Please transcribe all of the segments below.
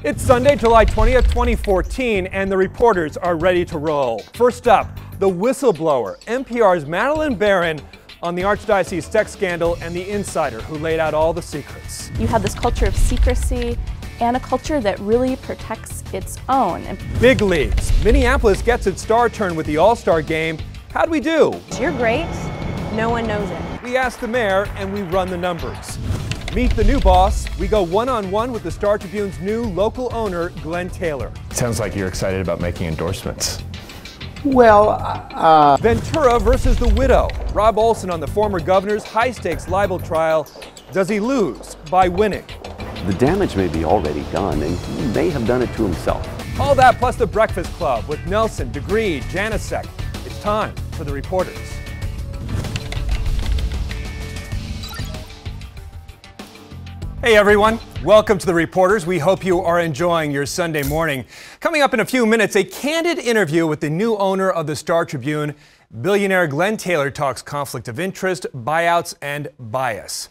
It's Sunday, July 20th, 2014, and the reporters are ready to roll. First up, the whistleblower, NPR's Madeleine Baran on the Archdiocese sex scandal and the insider who laid out all the secrets. You have this culture of secrecy and a culture that really protects its own. Big leagues. Minneapolis gets its star turn with the All-Star game. How'd we do? You're great. No one knows it. We ask the mayor and we run the numbers. Meet the new boss. We go one-on-one with the Star Tribune's new local owner, Glen Taylor. Sounds like you're excited about making endorsements. Well, Ventura versus the widow. Rob Olson on the former governor's high-stakes libel trial. Does he lose by winning? The damage may be already done, and he may have done it to himself. All that plus the Breakfast Club with Nelson, Degree, Janicek. It's time for the reporters. Hey everyone, welcome to the reporters. We hope you are enjoying your Sunday morning. Coming up in a few minutes, a candid interview with the new owner of the Star Tribune. Billionaire Glen Taylor talks conflict of interest, buyouts, and bias.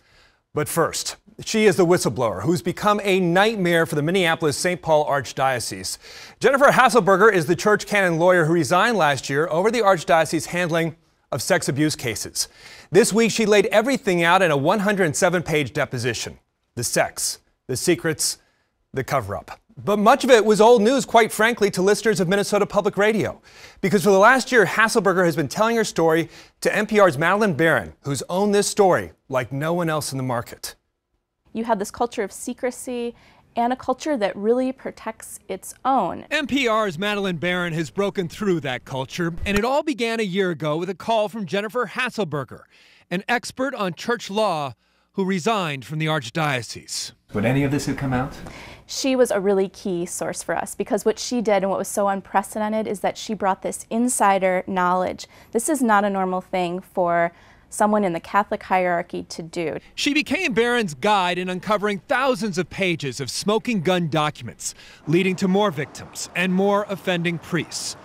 But first, she is the whistleblower who's become a nightmare for the Minneapolis-St. Paul Archdiocese. Jennifer Hasselberger is the church canon lawyer who resigned last year over the Archdiocese handling of sex abuse cases. This week, she laid everything out in a 107-page deposition. The sex, the secrets, the cover-up. But much of it was old news, quite frankly, to listeners of Minnesota Public Radio. Because for the last year, Hasselberger has been telling her story to NPR's Madeleine Baran, who's owned this story like no one else in the market. You have this culture of secrecy and a culture that really protects its own. NPR's Madeleine Baran has broken through that culture, and it all began a year ago with a call from Jennifer Hasselberger, an expert on church law who resigned from the Archdiocese. Would any of this have come out? She was a really key source for us because what she did and what was so unprecedented is that she brought this insider knowledge. This is not a normal thing for someone in the Catholic hierarchy to do. She became Baran's guide in uncovering thousands of pages of smoking gun documents, leading to more victims and more offending priests.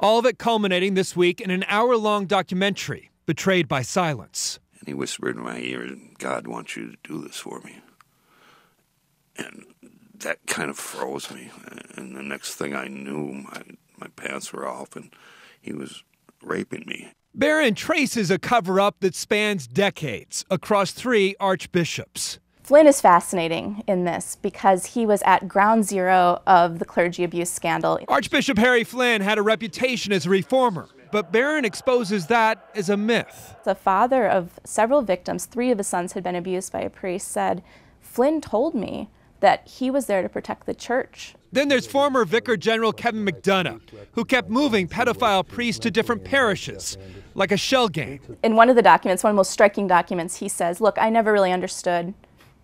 All of it culminating this week in an hour-long documentary, Betrayed by Silence. And he whispered in my ear, "God wants you to do this for me." And that kind of froze me. And the next thing I knew, my pants were off and he was raping me. Baran traces a cover-up that spans decades across 3 archbishops. Flynn is fascinating in this because he was at ground zero of the clergy abuse scandal. Archbishop Harry Flynn had a reputation as a reformer, but Baran exposes that as a myth. The father of several victims, 3 of his sons had been abused by a priest, said, "Flynn told me that he was there to protect the church." Then there's former Vicar General Kevin McDonough, who kept moving pedophile priests to different parishes, like a shell game. In one of the documents, one of the most striking documents, he says, "Look, I never really understood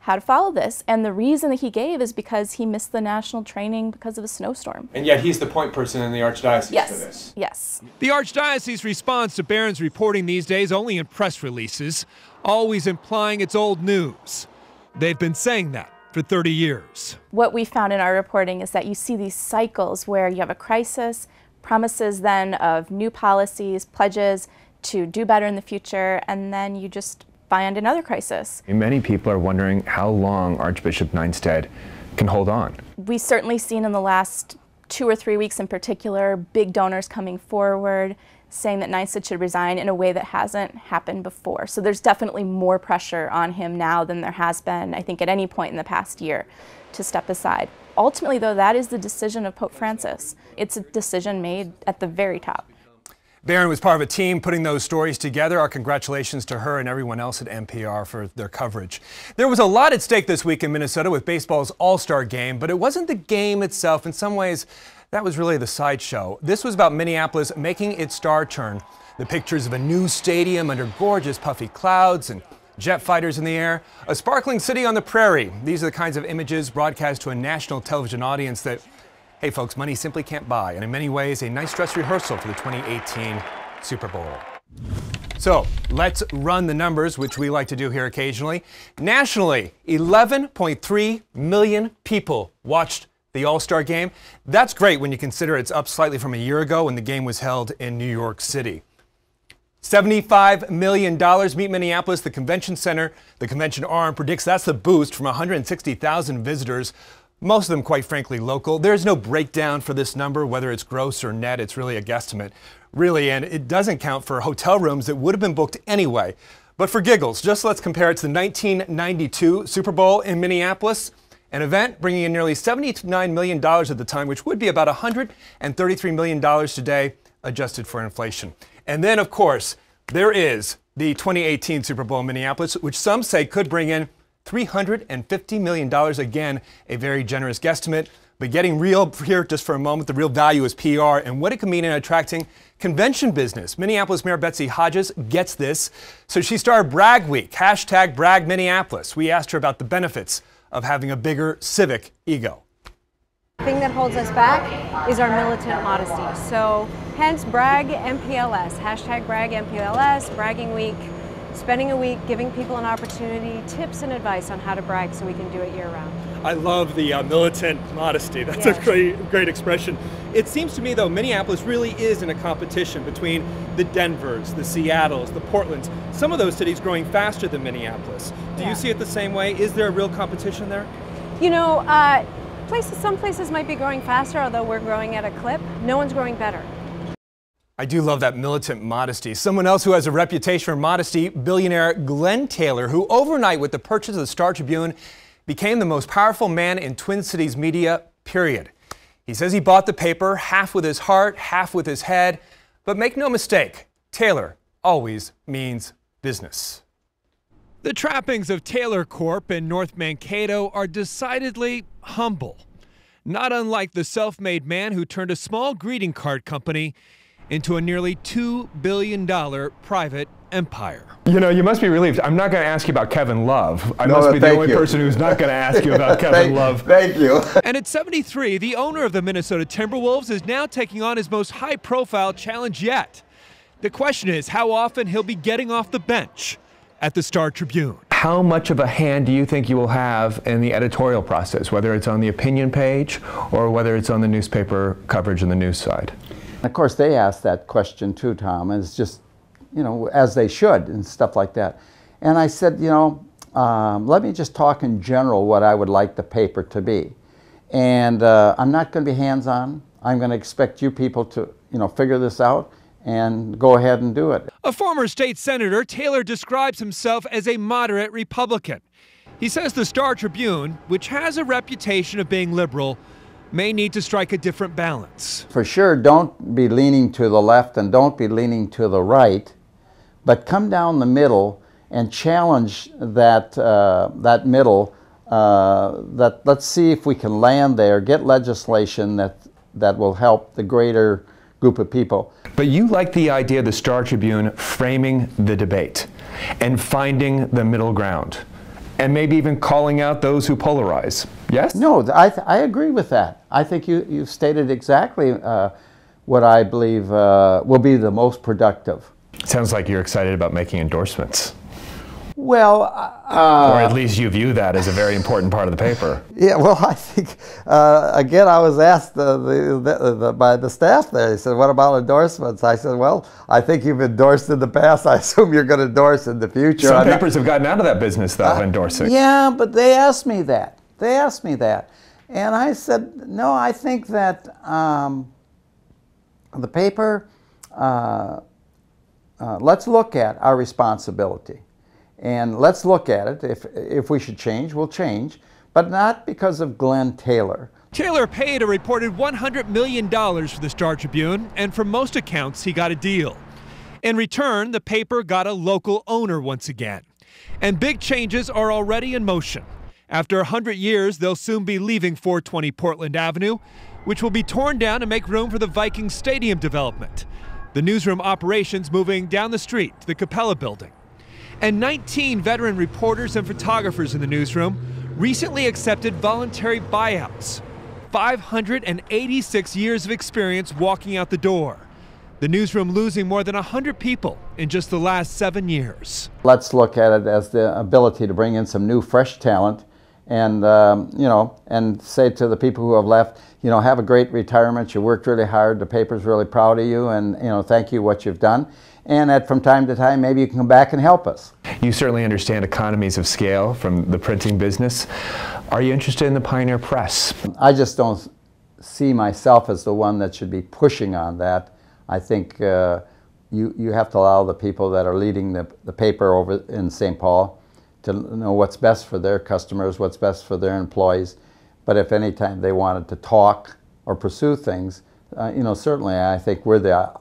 how to follow this." And the reason that he gave is because he missed the national training because of a snowstorm. And yet he's the point person in the Archdiocese for this. Yes. The Archdiocese responds to Baran's reporting these days only in press releases, always implying it's old news. They've been saying that for 30 years. What we found in our reporting is that you see these cycles where you have a crisis, promises then of new policies, pledges to do better in the future, and then you just find another crisis. Many people are wondering how long Archbishop Nienstedt can hold on. We've certainly seen in the last 2 or 3 weeks in particular, big donors coming forward saying that Nienstedt should resign in a way that hasn't happened before. So there's definitely more pressure on him now than there has been, I think, at any point in the past year to step aside. Ultimately, though, that is the decision of Pope Francis. It's a decision made at the very top. Baran was part of a team putting those stories together. Our congratulations to her and everyone else at NPR for their coverage. There was a lot at stake this week in Minnesota with baseball's All-Star game, but it wasn't the game itself. In some ways, that was really the sideshow. This was about Minneapolis making its star turn. The pictures of a new stadium under gorgeous puffy clouds and jet fighters in the air. A sparkling city on the prairie. These are the kinds of images broadcast to a national television audience that, hey folks, money simply can't buy. And in many ways, a nice dress rehearsal for the 2018 Super Bowl. So let's run the numbers, which we like to do here occasionally. Nationally, 11.3 million people watched the All-Star game. That's great when you consider it's up slightly from a year ago when the game was held in New York City. $75 million. Meet Minneapolis, the convention center. The convention arm predicts that's the boost from 160,000 visitors. Most of them, quite frankly, local. There's no breakdown for this number, whether it's gross or net. It's really a guesstimate, really, and it doesn't count for hotel rooms that would have been booked anyway. But for giggles, just let's compare it to the 1992 Super Bowl in Minneapolis, an event bringing in nearly $79 million at the time, which would be about $133 million today, adjusted for inflation. And then, of course, there is the 2018 Super Bowl in Minneapolis, which some say could bring in $350 million. Again, a very generous guesstimate. But getting real here just for a moment, the real value is PR and what it can mean in attracting convention business. Minneapolis Mayor Betsy Hodges gets this. So she started Brag Week, hashtag Brag Minneapolis. We asked her about the benefits of having a bigger civic ego. The thing that holds us back is our militant modesty. So hence Brag MPLS, hashtag Brag MPLS, Bragging Week, spending a week giving people an opportunity, tips and advice on how to brag so we can do it year round. I love the militant modesty. That's a great expression. It seems to me, though, Minneapolis really is in a competition between the Denvers, the Seattles, the Portlands, some of those cities growing faster than Minneapolis. Do you see it the same way? Is there a real competition there? You know, some places might be growing faster, although we're growing at a clip. No one's growing better. I do love that militant modesty. Someone else who has a reputation for modesty, billionaire Glen Taylor, who overnight with the purchase of the Star Tribune became the most powerful man in Twin Cities media, period. He says he bought the paper half with his heart, half with his head. But make no mistake, Taylor always means business. The trappings of Taylor Corp in North Mankato are decidedly humble. Not unlike the self-made man who turned a small greeting card company into a nearly $2 billion private empire. You know, you must be relieved. I'm not going to ask you about Kevin Love. I must be the only person who's not going to ask you about Kevin Love. Thank you. And at 73, the owner of the Minnesota Timberwolves is now taking on his most high-profile challenge yet. The question is how often he'll be getting off the bench at the Star Tribune. How much of a hand do you think you will have in the editorial process, whether it's on the opinion page or whether it's on the newspaper coverage and the news side? Of course, they asked that question too, Tom, and it's just, you know, as they should and stuff like that. And I said, you know, let me just talk in general what I would like the paper to be. And I'm not going to be hands-on. I'm going to expect you people to, you know, figure this out and go ahead and do it. A former state senator, Taylor describes himself as a moderate Republican. He says the Star Tribune, which has a reputation of being liberal, may need to strike a different balance. For sure, don't be leaning to the left and don't be leaning to the right, but come down the middle and challenge that, that middle. Let's see if we can land there, get legislation that will help the greater group of people. But you like the idea of the Star Tribune framing the debate and finding the middle ground and maybe even calling out those who polarize. Yes? No, I agree with that. I think you've stated exactly what I believe will be the most productive. Sounds like you're excited about making endorsements. Well, or at least you view that as a very important part of the paper. Yeah, well, I think, again, I was asked by the staff there, they said, what about endorsements? I said, well, I think you've endorsed in the past. I assume you're going to endorse in the future. Some papers have gotten out of that business, though, of endorsing. Yeah, but they asked me that. They asked me that. And I said, no, I think that the paper, let's look at our responsibility. And let's look at it. If we should change, we'll change, but not because of Glen Taylor. Taylor paid a reported $100 million for the Star Tribune, and from most accounts, he got a deal. In return, the paper got a local owner once again. And big changes are already in motion. After 100 years, they'll soon be leaving 420 Portland Avenue, which will be torn down to make room for the Vikings Stadium development. The newsroom operations moving down the street to the Capella building. And 19 veteran reporters and photographers in the newsroom recently accepted voluntary buyouts. 586 years of experience walking out the door. The newsroom losing more than 100 people in just the last 7 years. Let's look at it as the ability to bring in some new, fresh talent and, you know, and say to the people who have left, you know, have a great retirement. You worked really hard. The paper's really proud of you and, you know, thank you what you've done. and that from time to time maybe you can come back and help us. You certainly understand economies of scale from the printing business. Are you interested in the Pioneer Press? I just don't see myself as the one that should be pushing on that. I think you have to allow the people that are leading the paper over in St. Paul to know what's best for their customers, what's best for their employees. But if any time they wanted to talk or pursue things, certainly I think we're the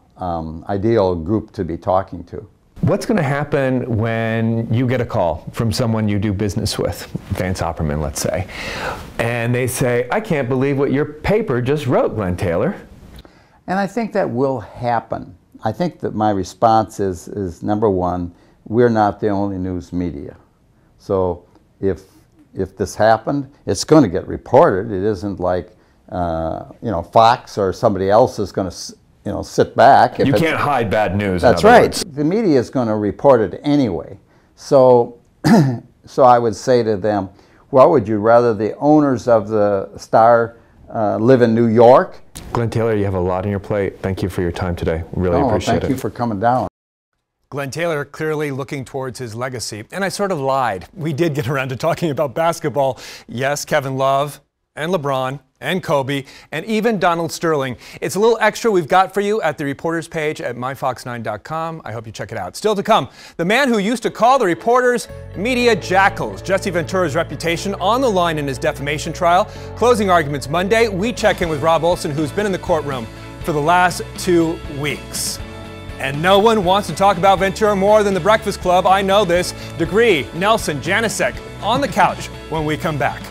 ideal group to be talking to. What's going to happen when you get a call from someone you do business with, Vance Opperman, let's say, and they say, I can't believe what your paper just wrote, Glen Taylor? And I think that will happen. I think that my response is number one, we're not the only news media. So if this happened, it's going to get reported. It isn't like Fox or somebody else is going to sit back. You can't hide bad news. That's right. The media is going to report it anyway. So, so I would say to them, well, would you rather the owners of the Star live in New York? Glen Taylor, you have a lot on your plate. Thank you for your time today. Really appreciate it. Thank you for coming down. Glen Taylor clearly looking towards his legacy. And I sort of lied. We did get around to talking about basketball. Yes, Kevin Love and LeBron and Kobe and even Donald Sterling. It's a little extra we've got for you at the reporters page at myfox9.com. I hope you check it out. Still to come, the man who used to call the reporters media jackals. Jesse Ventura's reputation on the line in his defamation trial. Closing arguments Monday. We check in with Rob Olson, who's been in the courtroom for the last 2 weeks. And no one wants to talk about Ventura more than the Breakfast Club. I know this. Degree, Nelson, Janicek on the couch when we come back.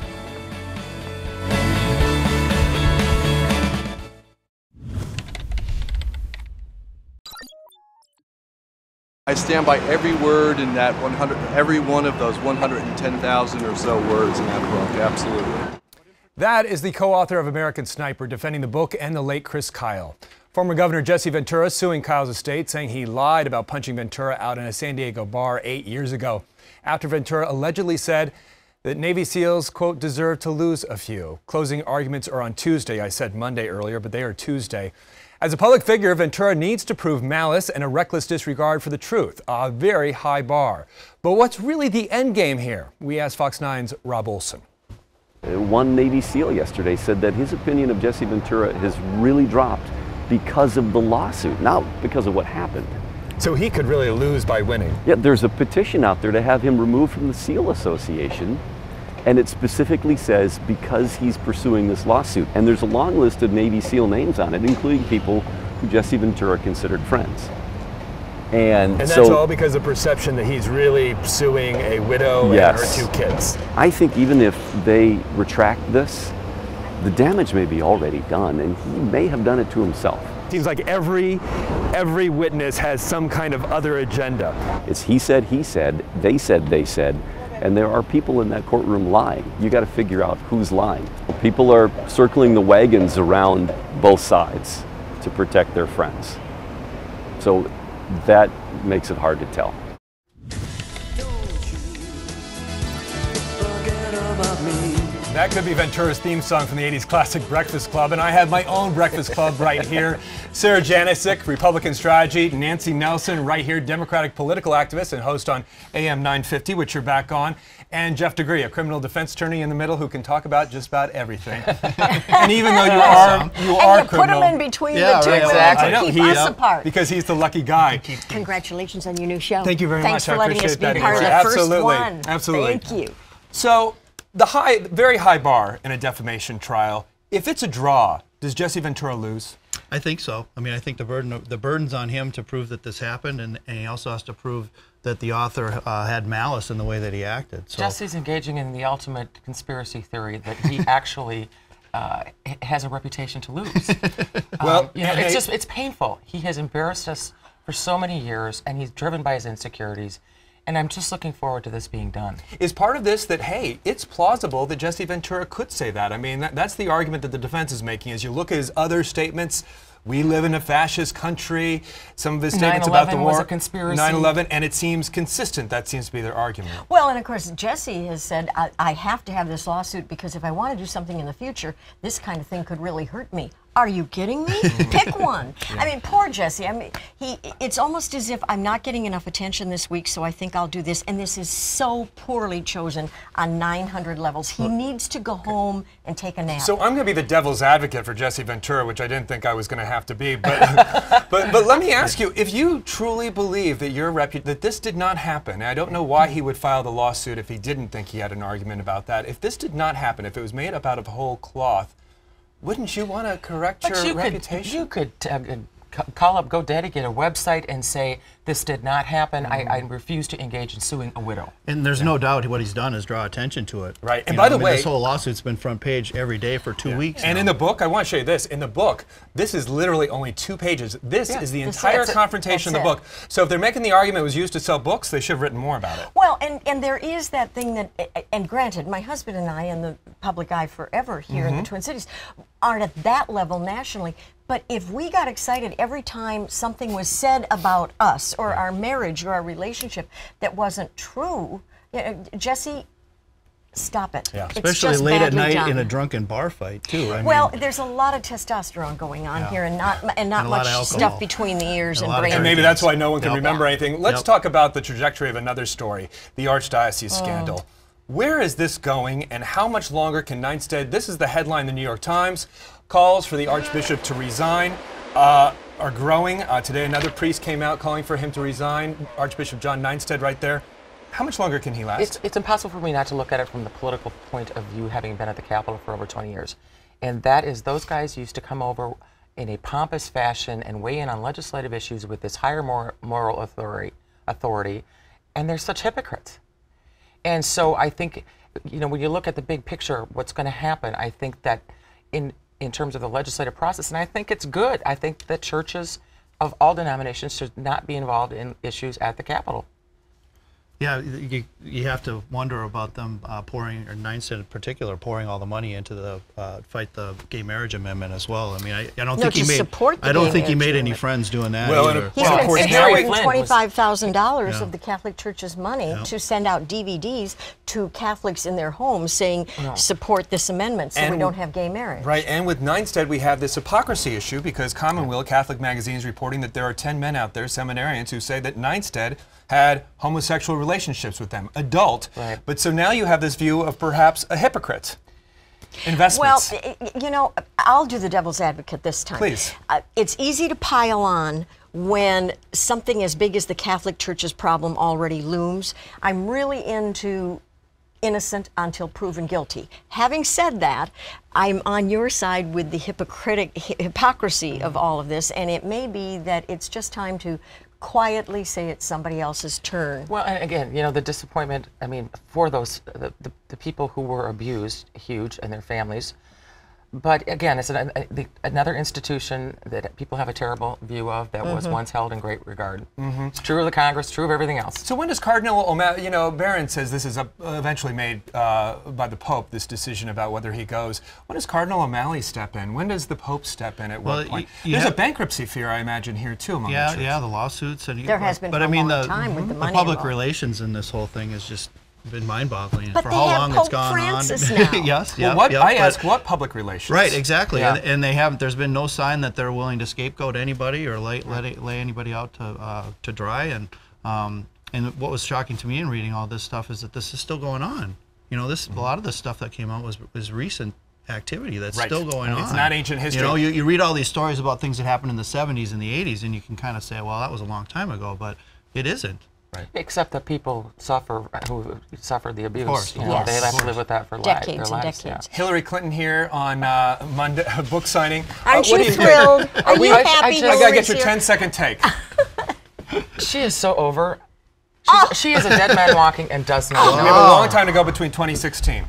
I stand by every word in that every one of those 110,000 or so words in that book, absolutely. That is the co-author of American Sniper, defending the book, and the late Chris Kyle. Former Governor Jesse Ventura suing Kyle's estate, saying he lied about punching Ventura out in a San Diego bar 8 years ago, after Ventura allegedly said that Navy SEALs, quote, deserve to lose a few. Closing arguments are on Tuesday. I said Monday earlier, but they are Tuesday. As a public figure, Ventura needs to prove malice and a reckless disregard for the truth, a very high bar. But what's really the end game here? We asked Fox 9's Rob Olson. One Navy SEAL yesterday said that his opinion of Jesse Ventura has really dropped because of the lawsuit, not because of what happened. So he could really lose by winning. Yeah, there's a petition out there to have him removed from the SEAL Association, and it specifically says because he's pursuing this lawsuit. And there's a long list of Navy SEAL names on it, including people who Jesse Ventura considered friends. And that's all because of perception that he's really suing a widow and her 2 kids. I think even if they retract this, the damage may be already done, and he may have done it to himself. Seems like every witness has some kind of other agenda. It's he said, they said, and there are people in that courtroom lying. You got to figure out who's lying. People are circling the wagons around both sides to protect their friends. So that makes it hard to tell. That could be Ventura's theme song from the 80s classic Breakfast Club, and I have my own Breakfast Club right here. Sarah Janicek, Republican Strategy, Nancy Nelson, right here, Democratic political activist and host on AM 950, which you're back on, and Jeff Degree, a criminal defense attorney in the middle who can talk about just about everything. And even though you are criminal, put him in between the two to keep us apart. Because he's the lucky guy. Congratulations on your new show. Thank you very much. Thanks for letting us be part of the first one. Absolutely. Thank you. So, the very high bar in a defamation trial, if it's a draw, does Jesse Ventura lose? I think so. I mean, I think the burden's on him to prove that this happened, and he also has to prove that the author had malice in the way that he acted. So. Jesse's engaging in the ultimate conspiracy theory that he actually has a reputation to lose. Well, it's painful. He has embarrassed us for so many years, and he's driven by his insecurities. And I'm just looking forward to this being done. Is part of this that, hey, it's plausible that Jesse Ventura could say that? I mean, that's the argument that the defense is making. As you look at his other statements, we live in a fascist country, some of his statements about the war. 9/11 was a conspiracy. 9/11, and it seems consistent. That seems to be their argument. Well, and of course, Jesse has said, I have to have this lawsuit because if I want to do something in the future, this kind of thing could really hurt me. Are you kidding me? Pick one. I mean, poor Jesse. I mean, it's almost as if I'm not getting enough attention this week, so I think I'll do this. And this is so poorly chosen on 900 levels. He needs to go home and take a nap. So I'm going to be the devil's advocate for Jesse Ventura, which I didn't think I was going to have to be. But but let me ask you, if you truly believe that that this did not happen, and I don't know why he would file the lawsuit if he didn't think he had an argument about that. If this did not happen, if it was made up out of whole cloth, wouldn't you want to correct your reputation? You could call up GoDaddy, get a website, and say, this did not happen. I refuse to engage in suing a widow. And there's no doubt what he's done is draw attention to it. Right. And by the way, this whole lawsuit's been front page every day for 2 weeks And now. in the book, I want to show you this. In the book, this is literally only 2 pages. This is the entire confrontation of the book. So if they're making the argument it was used to sell books, they should have written more about it. Well, and there is that thing that, and granted, my husband and I, in the public eye forever here in the Twin Cities, aren't at that level nationally. But if we got excited every time something was said about us or our marriage or our relationship that wasn't true, Jesse, stop it. Yeah. It's Especially just late at badly night done. in a drunken bar fight, too. I Well, mean, there's a lot of testosterone going on here, and not a much lot of alcohol. stuff between the ears and brain. And maybe that's why no one can remember anything. Let's talk about the trajectory of another story, the Archdiocese scandal. Where is this going, and how much longer can Neinstead, this is the headline in the New York Times, calls for the Archbishop to resign are growing. Today another priest came out calling for him to resign, Archbishop John Neinstead right there. How much longer can he last? It's impossible for me not to look at it from the political point of view, having been at the Capitol for over 20 years. And that is, those guys used to come over in a pompous fashion and weigh in on legislative issues with this higher moral authority, and they're such hypocrites. And so I think, when you look at the big picture, what's going to happen, I think that in terms of the legislative process, and I think it's good. I think that churches of all denominations should not be involved in issues at the Capitol. Yeah, you have to wonder about them pouring, or Neinstead in particular, pouring all the money into the fight the gay marriage amendment as well. I mean, I don't think he made. I don't think he made any friends doing that either. He's been sparing $25,000 of the Catholic Church's money to send out DVDs to Catholics in their homes saying, support this amendment so we don't have gay marriage. Right, and with Neinstead we have this hypocrisy issue because Commonweal Catholic Magazine is reporting that there are 10 men out there, seminarians, who say that Neinstead had homosexual relationships with them, adult. Right. But so now you have this view of perhaps a hypocrite. Investments. Well, I'll do the devil's advocate this time. Please. It's easy to pile on when something as big as the Catholic Church's problem already looms. I'm really into innocent until proven guilty. Having said that, I'm on your side with the hypocrisy of all of this, and it may be that it's just time to quietly say it's somebody else's turn. Well, and again, the disappointment, I mean, for those, the people who were abused, huge, and their families. But again, it's another institution that people have a terrible view of that was once held in great regard. It's true of the Congress, true of everything else. So when does Cardinal O'Malley, Baran says this is eventually made by the Pope, this decision about whether he goes. When does Cardinal O'Malley step in? When does the Pope step in at what point? There's a bankruptcy fear, I imagine, here too among the churches. Yeah, the lawsuits. And there has been for a long time with the money public involved. Relations in this whole thing is just been mind-boggling but for how long Pope it's gone Francis on. Now. Yes, well, I ask what public relations? Right, exactly, and they haven't. There's been no sign that they're willing to scapegoat anybody or lay anybody out to dry. And what was shocking to me in reading all this stuff is that this is still going on. A lot of this stuff that came out was recent activity that's still going on. It's not ancient history. You read all these stories about things that happened in the 70s and the 80s, and you can kind of say, well, that was a long time ago, but it isn't. Right. Except that people who suffered the abuse. Of course. They have to live with that for decades their and lives. decades. Hillary Clinton here on Monday, book signing. Aren't you thrilled? Are you happy? I gotta get your 10-second take. She is so over. She is a dead man walking and does not know. We have a long time to go between 2016.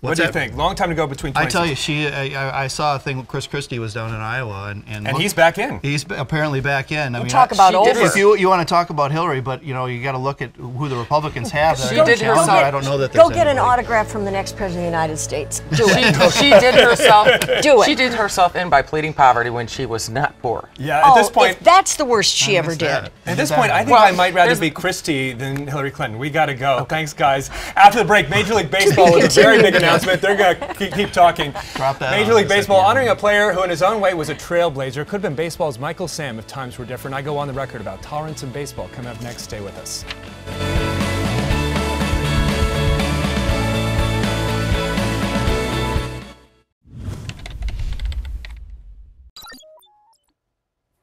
What do you think? Long time to go between 2016. I tell you, I saw a thing. Chris Christie was down in Iowa, and he's back in. He's apparently back in. I mean, talk about over. If you want to talk about Hillary, but you got to look at who the Republicans have. She did herself. I don't know that. Go get an autograph from the next president of the United States. Do it. She did herself. Do it. She did herself in by pleading poverty when she was not poor. Yeah. At this point, that's the worst she ever did. At this point, I think I might rather be Christie than Hillary Clinton. We got to go. Thanks, guys. After the break, Major League Baseball was a very big announcement. announcement. They're going to keep talking. Drop that Major on League us at Baseball the end. honoring a player who in his own way was a trailblazer. Could have been baseball's Michael Sam if times were different. I go on the record about tolerance in baseball. Coming up next, stay with us.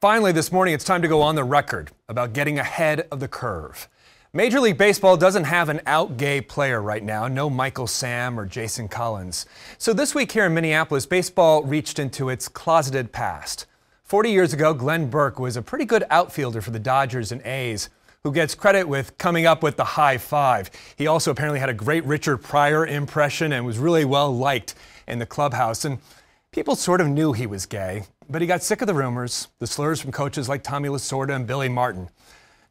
Finally, this morning, it's time to go on the record about getting ahead of the curve. Major League Baseball doesn't have an out-gay player right now, no Michael Sam or Jason Collins. So this week here in Minneapolis, baseball reached into its closeted past. 40 years ago, Glenn Burke was a pretty good outfielder for the Dodgers and A's, who gets credit with coming up with the high five. He also apparently had a great Richard Pryor impression and was really well liked in the clubhouse. And people sort of knew he was gay, but he got sick of the rumors, the slurs from coaches like Tommy Lasorda and Billy Martin.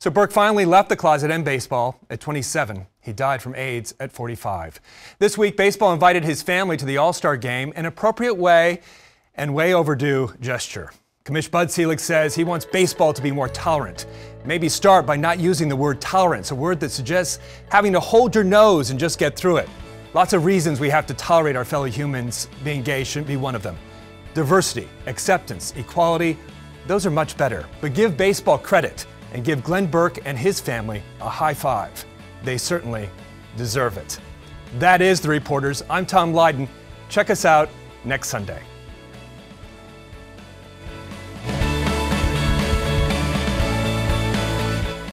So Burke finally left the closet and baseball at 27. He died from AIDS at 45. This week, baseball invited his family to the All-Star game, an appropriate way and way overdue gesture. Commish Bud Selig says he wants baseball to be more tolerant. Maybe start by not using the word tolerance, a word that suggests having to hold your nose and just get through it. Lots of reasons we have to tolerate our fellow humans. Being gay shouldn't be one of them. Diversity, acceptance, equality, those are much better. But give baseball credit and give Glenn Burke and his family a high five. They certainly deserve it. That is The Reporters. I'm Tom Lyden. Check us out next Sunday.